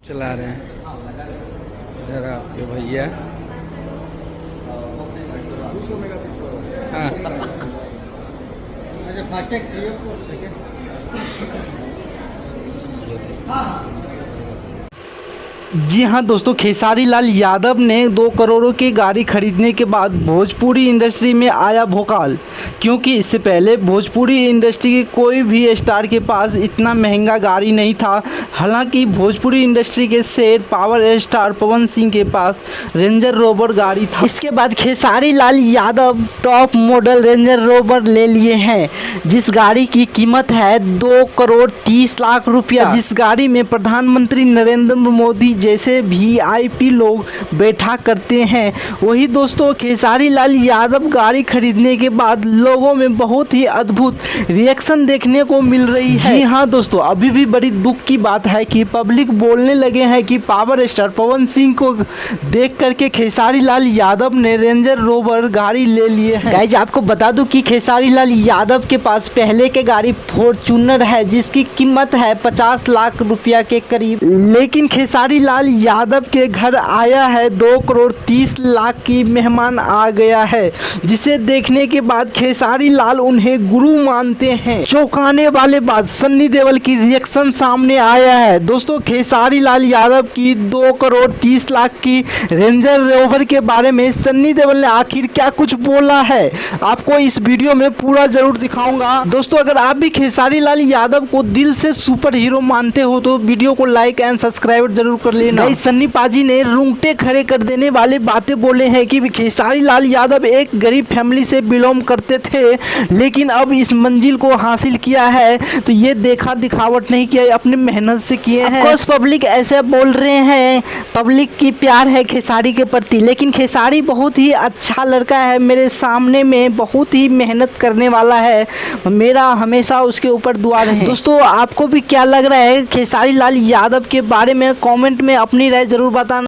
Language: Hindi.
चला रहे हैं इधर आपके भैया। हाँ जी हाँ दोस्तों, खेसारी लाल यादव ने 2 करोड़ की गाड़ी खरीदने के बाद भोजपुरी इंडस्ट्री में आया भोकाल। क्योंकि इससे पहले भोजपुरी इंडस्ट्री के कोई भी स्टार के पास इतना महंगा गाड़ी नहीं था। हालांकि भोजपुरी इंडस्ट्री के शेर पावर स्टार पवन सिंह के पास रेंजर रोवर गाड़ी था। इसके बाद Khesari Lal Yadav top model Range Rover ले लिए हैं, जिस गाड़ी की कीमत है 2 करोड़ 30 लाख रुपया। जिस गाड़ी में प्रधानमंत्री नरेंद्र मोदी जैसे VIP लोग बैठा करते हैं। वही दोस्तों, खेसारी लाल यादव गाड़ी खरीदने के बाद लोगों में बहुत ही अद्भुत रिएक्शन देखने को मिल रही है। जी हाँ दोस्तों, अभी भी बड़ी दुख की बात है कि पब्लिक बोलने लगे हैं कि पावर स्टार पवन सिंह को देख करके खेसारी लाल यादव ने रेंजर रोवर गाड़ी ले लिए हैं। गाइज आपको बता दूं कि खेसारी लाल यादव के पास पहले के गाड़ी फॉर्च्यूनर है, जिसकी कीमत है 50 लाख रुपया के करीब। लेकिन खेसारी लाल यादव के घर आया है 2 करोड़ 30 लाख की मेहमान आ गया है, जिसे देखने के बाद खेसारी लाल उन्हें गुरु मानते हैं। चौंकाने वाले बात, सन्नी देओल की रिएक्शन सामने आया है। दोस्तों, खेसारी लाल यादव की 2 करोड़ 30 लाख की रेंजर रोवर के बारे में सन्नी देओल ने आखिर क्या कुछ बोला है, आपको इस वीडियो में पूरा जरूर दिखाऊंगा। दोस्तों, अगर आप भी खेसारी लाल यादव को दिल से सुपर हीरो मानते हो तो वीडियो को लाइक एंड सब्सक्राइब जरूर कर लेना। सन्नी पाजी ने रूंगटे खड़े कर देने वाले बातें बोले हैं कि खेसारी लाल यादव एक गरीब फैमिली से बिलोंग करते थे, लेकिन अब इस मंजिल को हासिल किया है तो ये देखा दिखावट नहीं किया, अपनी मेहनत से किए हैं। कुछ पब्लिक ऐसे बोल रहे हैं, पब्लिक की प्यार है खेसारी के प्रति, लेकिन खेसारी बहुत ही अच्छा लड़का है, मेरे सामने में बहुत ही मेहनत करने वाला है, मेरा हमेशा उसके ऊपर दुआ रहे। दोस्तों, आपको भी क्या लग रहा है खेसारी लाल यादव के बारे में कमेंट में अपनी राय जरूर बताना।